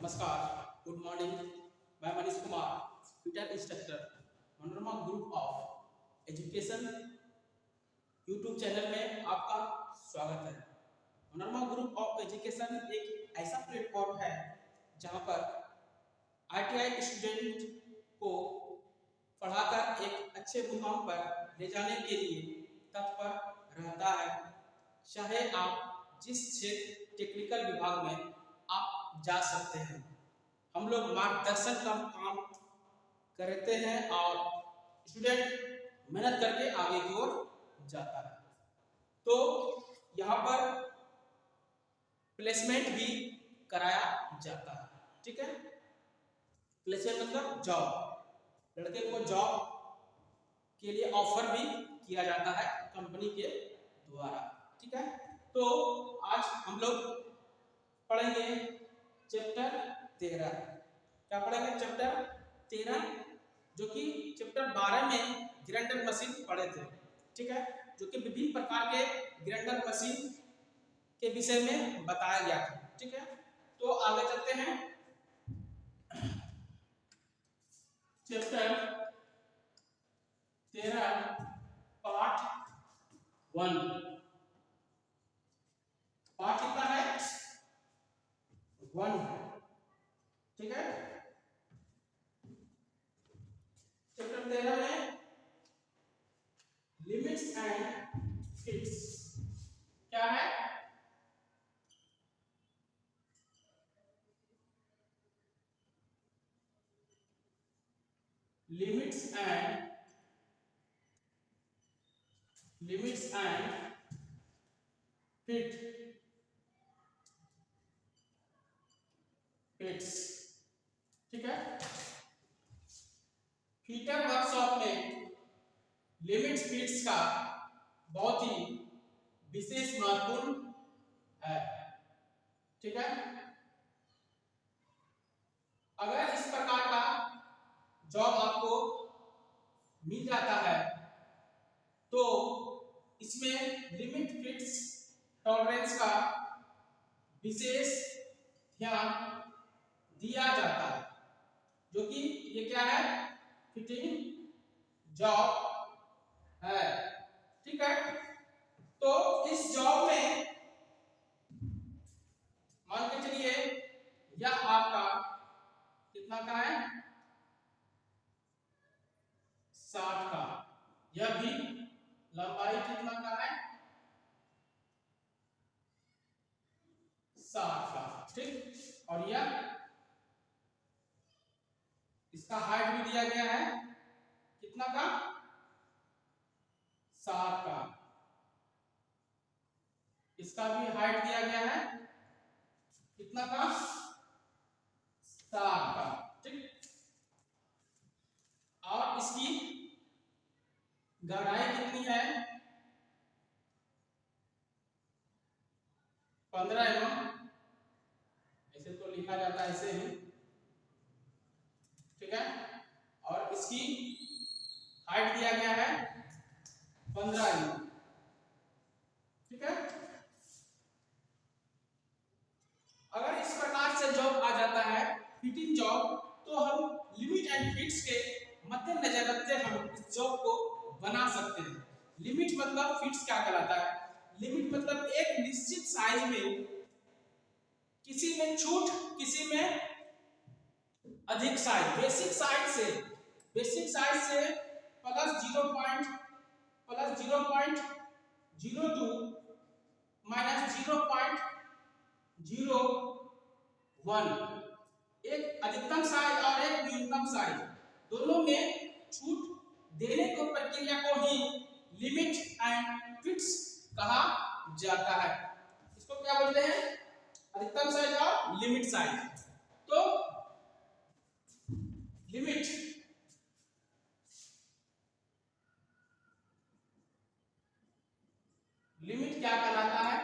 नमस्कार, good morning. मैं Manish Kumar, Twitter instructor, Manorama group of education YouTube channel में आपका स्वागत है। मनोरमा ग्रुप ऑफ एजुकेशन एक ऐसा प्लेटफॉर्म है जहां पर आईटीआई स्टूडेंट को पढ़ाकर एक अच्छे मुकाम पर ले जाने के लिए तत्पर रहता है। चाहे आप जिस क्षेत्र टेक्निकल विभाग में आप जा सकते हैं, हम लोग मार्गदर्शन का काम करते हैं और स्टूडेंट मेहनत करके आगे की ओर जाता है। तो यहाँ पर प्लेसमेंट भी कराया जाता है। ठीक है, प्लेसमेंट मतलब जॉब, लड़के को जॉब के लिए ऑफर भी किया जाता है कंपनी के द्वारा। ठीक है, तो आज हम लोग पढ़ेंगे चैप्टर 13। क्या पढ़ेंगे? चैप्टर 13, जो कि चैप्टर 12 में ग्राइंडर मशीन पढ़े थे। ठीक है, जो कि विभिन्न प्रकार के ग्राइंडर मशीन के विषय में बताया गया था। ठीक है, तो आगे चलते हैं। Chapter 13 part 1। पार्ट कितना है? 1 है। ठीक है, चैप्टर 13 में लिमिट्स एंड फिट्स क्या है? Limits and fits. ठीक है, फीटर वर्कशॉप में लिमिट्स फिट्स का बहुत ही विशेष महत्वपूर्ण है। ठीक है, अगर इस प्रकार का जॉब आपको मिल जाता है तो इसमें लिमिट फिट्स टॉलरेंस का विशेष ध्यान दिया जाता है, जो कि ये क्या है? फिटिंग जॉब है। ठीक है, तो इस जॉब में मान के चलिए यह आपका कितना का है? 60 का। यह भी लंबाई कितना का है? 60 का। ठीक, और यह इसका हाइट भी दिया गया है कितना का? 60 का। इसका भी हाइट दिया गया है कितना का? 60 का। ठीक, और इसकी गहराई कितनी है? 15 mm। ऐसे तो लिखा जाता है ऐसे ही। ठीक है, और इसकी हाइट दिया गया है 15 mm। ठीक है, अगर इस प्रकार से जॉब आ जाता है फिटिंग जॉब, तो हम लिमिट एंड फिट्स के मद्देनजर रखते हम इस जॉब को बना सकते हैं। लिमिट मतलब फिट्स क्या कहलाता है? लिमिट मतलब एक निश्चित साइज में, किसी में छूट, किसी में अधिक साइज। बेसिक साइज से प्लस 0.02 माइनस 0.01, एक अधिकतम साइज और एक न्यूनतम साइज, दोनों में छूट देने को प्रक्रिया को ही लिमिट एंड फिट्स कहा जाता है। इसको क्या बोलते हैं? अधिकतम साइज और लिमिट साइज। तो लिमिट क्या कहलाता है?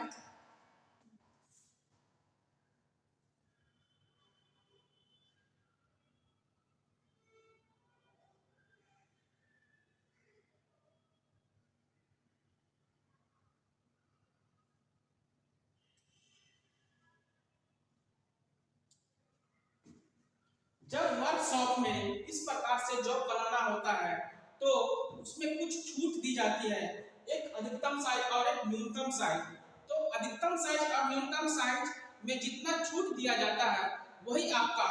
जब वर्कशॉप में इस प्रकार से जॉब बनाना होता है तो उसमें कुछ छूट दी जाती है, एक अधिकतम साइज और एक न्यूनतम साइज। तो अधिकतम साइज और न्यूनतम साइज में जितना छूट दिया जाता है वही आपका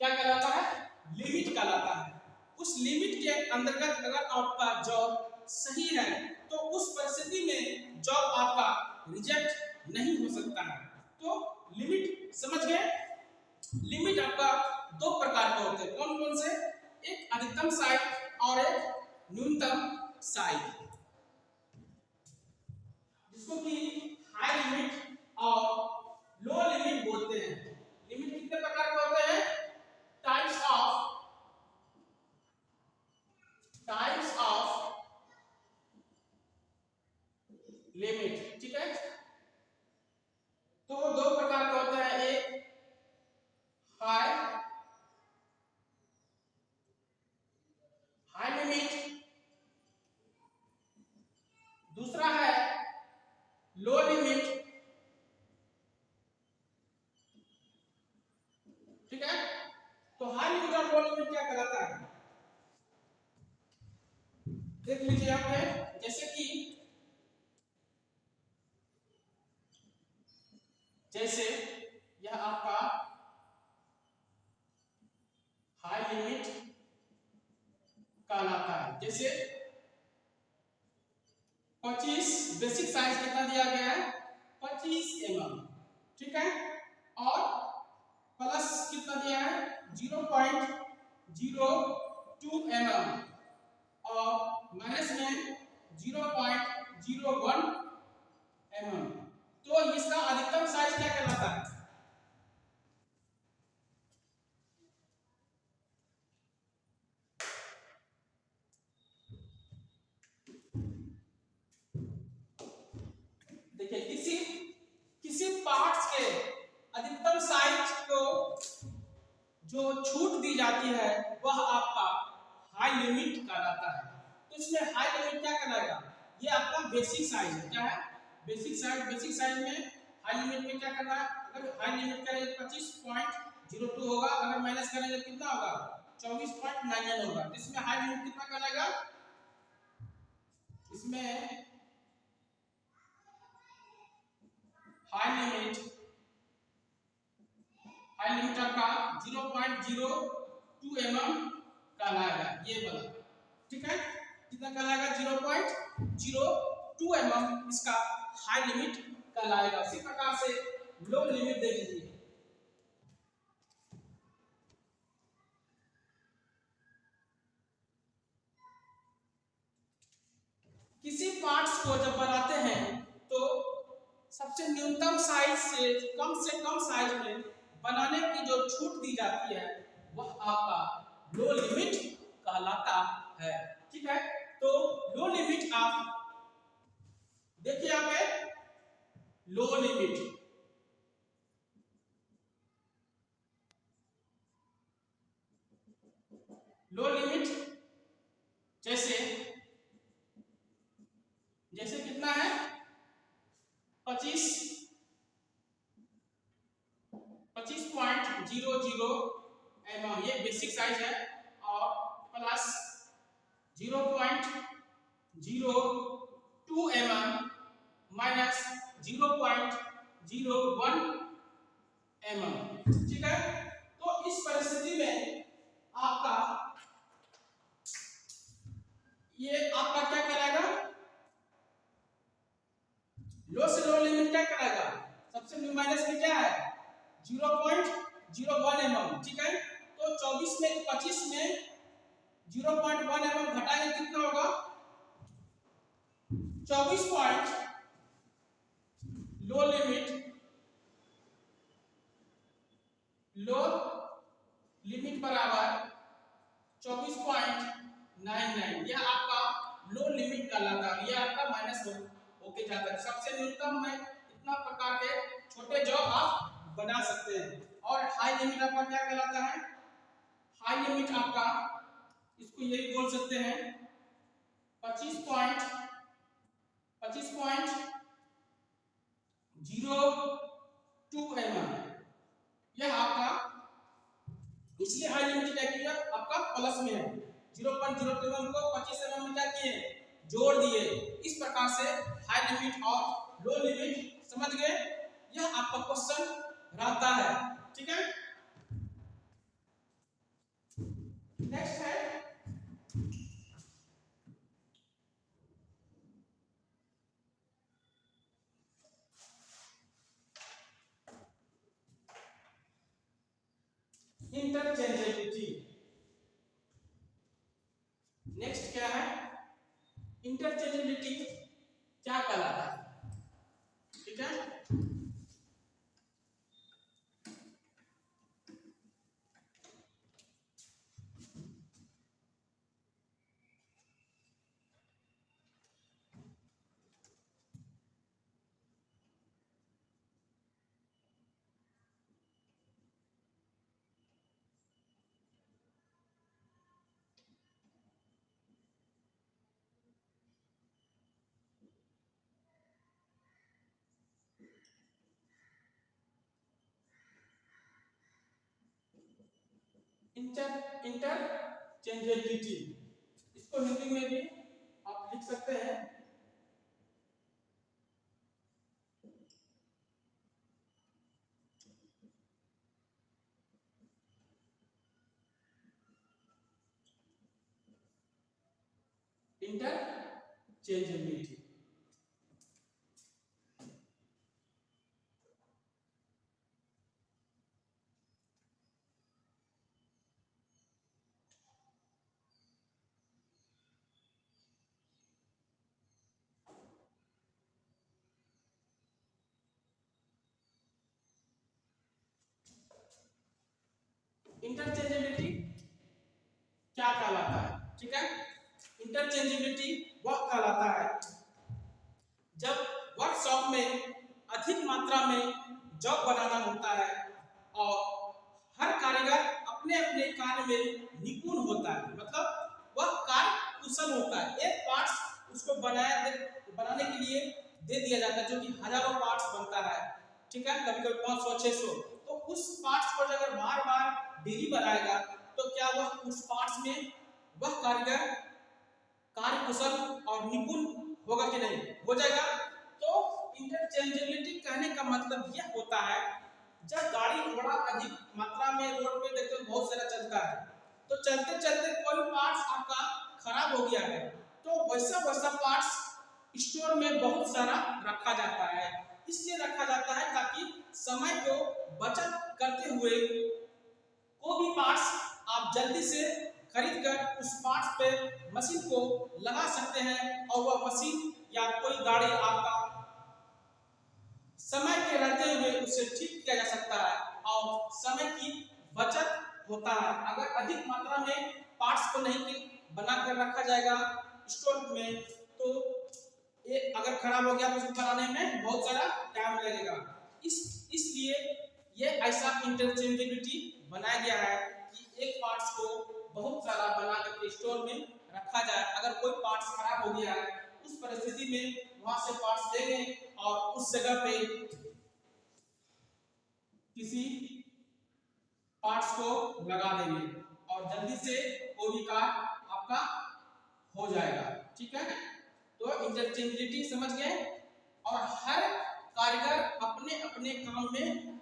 क्या कहलाता है, लिमिट कहलाता है। उस लिमिट के अंतर्गत अगर आपका जॉब सही है तो उस परिस्थिति में जॉब आपका रिजेक्ट नहीं हो सकता है। तो लिमिट समझ गए? लिमिट आपका दो प्रकार के होते हैं, कौन कौन से? एक अधिकतम साइज और एक न्यूनतम साइज, जिसको कि हाई लिमिट और लो लिमिट बोलते हैं। लिमिट कितने प्रकार के होते हैं? टाइप्स ऑफ लिमिट, ठीक है। तो वो दो प्रकार के होते हैं, एक हाई लिमिट, दूसरा है लो लिमिट, ठीक है। तो हाई लिमिट और लो लिमिट क्या कहलाता है, देख लीजिए यहाँ पे। जैसे यह आपका हाई लिमिट कहलाता है। जैसे 25 बेसिक साइज कितना दिया गया है, 25 mm, ठीक है। और प्लस कितना दिया है, 0.02 mm, और माइनस में 0.01 mm। तो इसका अधिकतम साइज क्या कहलाता है? देखिए, किसी पार्ट्स के अधिकतम साइज को जो छूट दी जाती है वह आपका हाई लिमिट कहलाता है। तो इसमें हाई लिमिट क्या कहलाएगा, ये आपका बेसिक साइज है। क्या है? Basic size. बेसिक साइज में हाई लिमिट में क्या करना है, अगर हाई लिमिट करेंगे 25.02 होगा, अगर माइनस करेंगे कितना होगा, 24.99 होगा। इसमें हाई लिमिट कितना कहलाएगा, इसमें हाई लिमिट आपका 0.02 mm कहलाएगा, ये वाला, ठीक है। कितना कहलाएगा, 0.02 mm इसका हाई लिमिट कहलाएगा। इसी प्रकार से लो लिमिट देख लीजिए। किसी पार्ट्स को जब बनाते हैं तो सबसे न्यूनतम साइज से कम साइज में बनाने की जो छूट दी जाती है वह आपका लो लिमिट कहलाता है, ठीक है। तो लो लिमिट आप देखिए, यहाँ पे लो लिमिट, लो लिमिट जैसे कितना है, 25.00 mm, ये बेसिक साइज है। और प्लस 0.02 mm माइनस 0.01 mm, ठीक है। तो इस परिस्थिति में आपका ये आपका क्या कहलाएगा, लो से लो लिमिट क्या कहलाएगा, सबसे माइनस में क्या है, 0.01 mm, ठीक है। तो 25 में 0.1 mm घटाएंगे कितना होगा, 24 पॉइंट लो लिमिट बराबर 24.99, यह आपका लो लिमिट कहलाता है। यह आपका माइनस होके जाता है। सबसे न्यूनतम में इतना प्रकार के छोटे जॉब आप बना सकते हैं। और हाई लिमिट आपका क्या कहलाता है, हाई लिमिट आपका इसको यही बोल सकते हैं 25.02 mm, यह आपका इसलिए हाई लिमिट क्या किया आपका प्लस में है। 0.02 mm को 25 mm में क्या किए जोड़ दिए। इस प्रकार से हाई लिमिट और लो लिमिट समझ गए। यह आपका क्वेश्चन रहता है, ठीक है। नेक्स्ट है इंटरचेंजेबिलिटी। नेक्स्ट क्या है इंटरचेंजेबिलिटी क्या कहलाता है, ठीक है। इंटरचेंजेबिलिटी इसको हिंदी में भी आप लिख सकते हैं इंटरचेंजेबिलिटी। इंटरचेंजेबिलिटी क्या कहलाता है, ठीक है। इंटरचेंजेबिलिटी वह कहलाता है जब वर्कशॉप में अधिक मात्रा में जॉब बनाना होता है और हर कारीगर अपने अपने कार्य में निपुण होता है, मतलब वह कार्य कुशल होता है। एक पार्ट्स उसको बनाने के लिए दे दिया जाता है जो कि हजारों पार्ट्स बनता है, ठीक है, कभी कभी 500 600। तो उस पार्ट्स को अगर बार बार डेली बनाएगा तो क्या वह उस पार्ट्स में वह कारीगर कार्य कुशल और निपुण होगा कि नहीं, हो जाएगा। तो इंटरचेंजेबिलिटी कहने का मतलब यह होता है जब गाड़ी घोड़ा अधिक मात्रा में रोड पे देखते हो बहुत सारा चलता है, तो चलते चलते कोई पार्ट्स आपका खराब हो गया है तो वैसा वैसा पार्ट्स स्टोर में बहुत सारा रखा जाता है। इसलिए रखा जाता है ताकि समय को बचत करते हुए कोई भी पार्ट्स आप जल्दी से खरीद कर उस पार्ट्स पे मशीन को लगा सकते हैं और वह मशीन या कोई गाड़ी आपका समय के रहते हुए उसे ठीक किया जा सकता है और समय की बचत होता है। अगर अधिक मात्रा में पार्ट्स को नहीं बनाकर रखा जाएगा स्टोर में तो ये अगर खराब हो गया तो उसको बनाने में बहुत सारा टाइम लगेगा। इसलिए ये ऐसा इंटरचेंजेबिलिटी बनाया गया है कि एक पार्ट्स को बहुत सारा बना करके स्टोर में रखा जाए। अगर कोई पार्ट्स खराब हो गया है उस परिस्थिति में वहां से पार्ट्स लेंगे और उस जगह पे किसी पार्ट्स को लगा देंगे और जल्दी से कोई भी कार्य आपका हो जाएगा, ठीक है। तो इंटरचेंजेबिलिटी समझ गए। और हर कारीगर अपने अपने काम में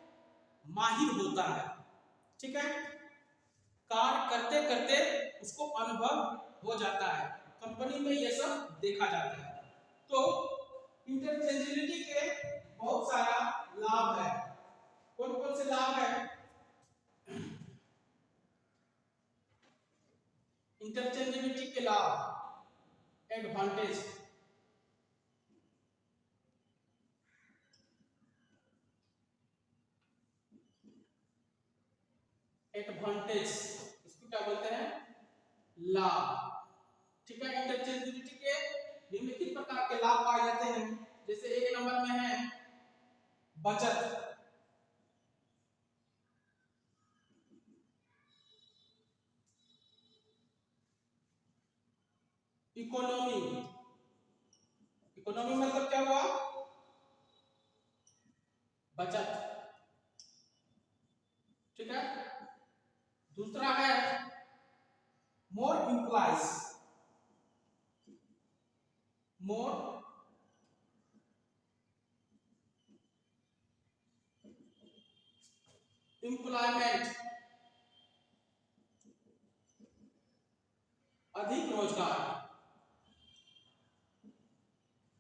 माहिर होता है, ठीक है। कार्य करते करते उसको अनुभव हो जाता है, कंपनी में ये सब देखा जाता है। तो इंटरचेंजेबिलिटी के बहुत सारा लाभ है। कौन कौन से लाभ है इंटरचेंजेबिलिटी के लाभ? एडवांटेज, एडवांटेज इसको क्या बोलते हैं? लाभ, ठीक है। इंटरचेंजेबिलिटी के निम्नलिखित प्रकार के लाभ पाए जाते हैं। जैसे एक नंबर में है बचत, इकोनॉमी, इकोनॉमी मतलब क्या हुआ? बचत, ठीक है। दूसरा है मोर एम्प्लॉइज, मोर एम्प्लॉयमेंट, अधिक रोजगार,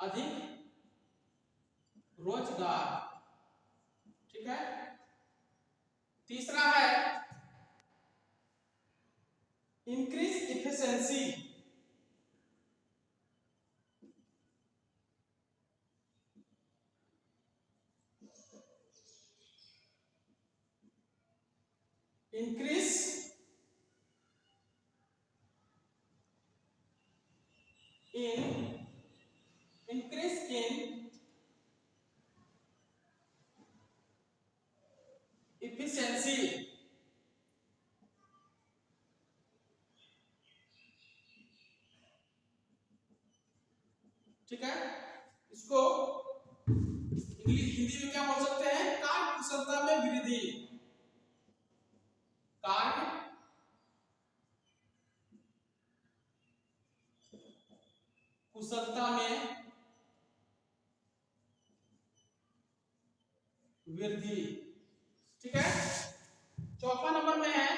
अधिक रोजगार। ठीक है। तीसरा है increase efficiency, increase in efficiency. ठीक है। इसको इंग्लिश हिंदी में क्या बोल सकते हैं? कार्य कुशलता में वृद्धि, कार्य कुशलता में वृद्धि। ठीक है। चौथा नंबर में है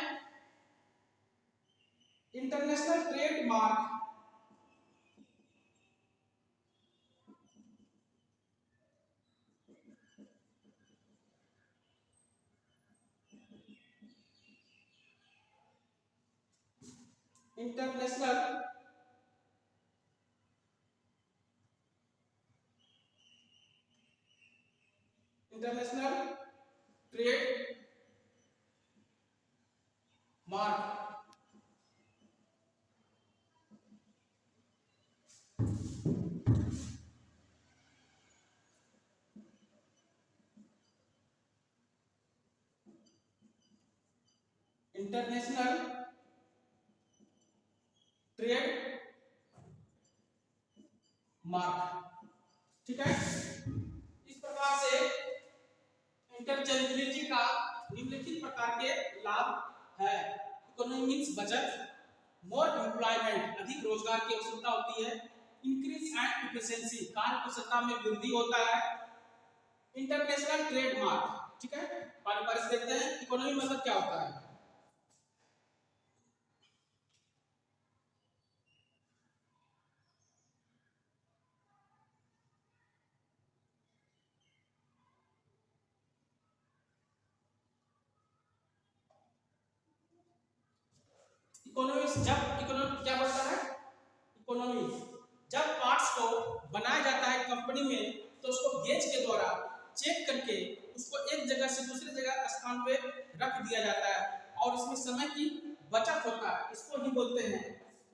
international trademark, international trade mark. International trade mark. ठीक है। इस प्रकार से इंटरचेंजेबिलिटी का निम्नलिखित प्रकार के लाभ है। इकोनॉमी मींस बचत, मोर एम्प्लॉयमेंट अधिक रोजगार की आवश्यकता होती है, इंक्रीज एंड एफिशिएंसी कार्य कुशलता में वृद्धि होता है, इंटरनेशनल ट्रेड मार्क। ठीक है। पारी पारी से देखते हैं इकोनॉमी मतलब क्या होता है। इकोनॉमिक्स जब इकोनॉमिक क्या बोलता है? इकोनॉमिक्स जब पार्ट्स को बनाया जाता है कंपनी में तो उसको गेज के द्वारा चेक करके उसको एक जगह से दूसरी जगह स्थान पे रख दिया जाता है और इसमें समय की बचत होता है। इसको ही बोलते हैं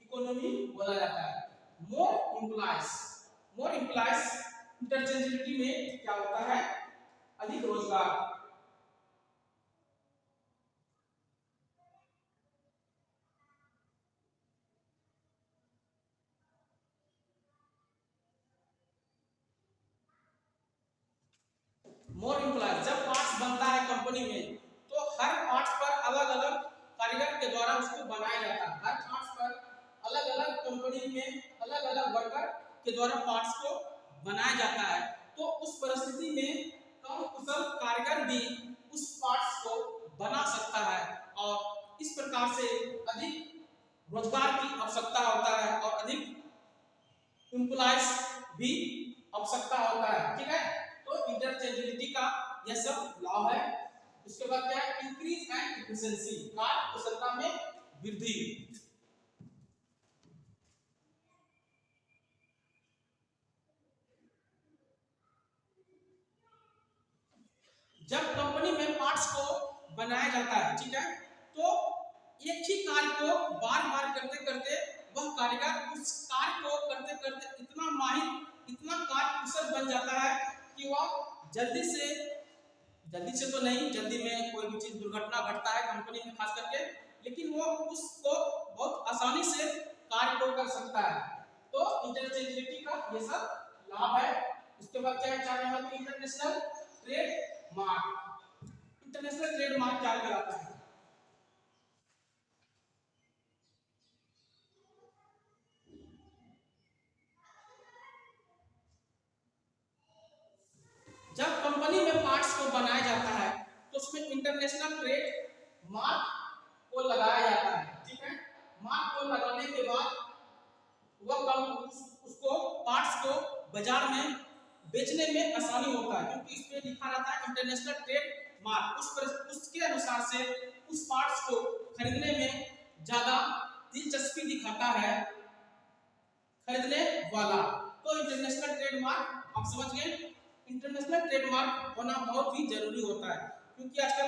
इकोनॉमी बोला जाता है। मोर एम्प्लॉइज इंटरचेंजेबिलिटी में क्या होता है? अधिक रोजगार, मोर एम्प्लॉय जब पार्ट्स बनता है कंपनी में तो हर पार्ट्स पर अलग अलग कारीगर के द्वारा उसको बनाया जाता है। हर पार्ट्स पर अलग अलग कंपनी में अलग अलग वर्कर के द्वारा पार्ट्स को बनाया जाता है। तो उस परिस्थिति में कम कुशल कारीगर भी उस पार्ट्स को बना सकता है और इस प्रकार से अधिक रोजगार की आवश्यकता होता है और अधिक एम्प्लॉयज भी आवश्यकता होता है। ठीक है। तो इंटरचेंजेबिलिटी का यह सब लाभ है। उसके बाद क्या है? इंक्रीज एंड एफिशिएंसी कार्य कुशलता में वृद्धि। जब कंपनी में पार्ट्स को बनाया जाता है, ठीक है, तो एक ही कार्य को बार बार करते करते वह कारीगर उस कार्य को करते करते इतना माहिर, इतना कार्य कुशल बन जाता है कि वह जल्दी से तो नहीं, जल्दी में कोई भी चीज दुर्घटना घटता है कंपनी में खास करके, लेकिन वो उसको बहुत आसानी से कार्य को कर सकता है। तो इंटरचेंजेबिलिटी का ये सब लाभ है। उसके बाद क्या है? 4 नंबर पे international trade mark. International trade mark क्या कहलाता है? इंटरनेशनल ट्रेड मार्क को लगाया जाता है। ठीक है, मार्क को लगाने के बाद वह उसको पार्ट्स को बाजार में बेचने में आसानी होता है, क्योंकि इस पे लिखा रहता है इंटरनेशनल ट्रेड मार्क। उसके अनुसार से उस पार्ट्स को खरीदने में ज्यादा दिलचस्पी दिखाता है खरीदने वाला। तो इंटरनेशनल ट्रेड मार्क आप समझ गए, इंटरनेशनल ट्रेड मार्क होना बहुत ही जरूरी होता है, क्योंकि आजकल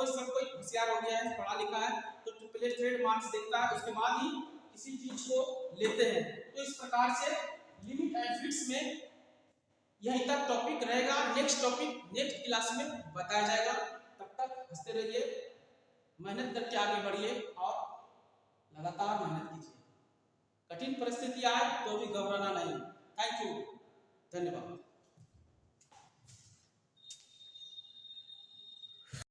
सब कोई होशियार हो गया है, पढ़ा लिखा है, तो पहले ट्रेड मार्क्स देखता है, उसके बाद ही किसी चीज को लेते हैं। तो इस प्रकार से लिमिट एंड फिट्स में यही तक टॉपिक रहेगा। नेक्स्ट टॉपिक नेक्स्ट क्लास में बताया जाएगा। तब तक हंसते रहिए, मेहनत करके आगे बढ़िए और लगातार मेहनत कीजिए। कठिन परिस्थिति आए तो भी घबराना नहीं। थैंक यू, धन्यवाद।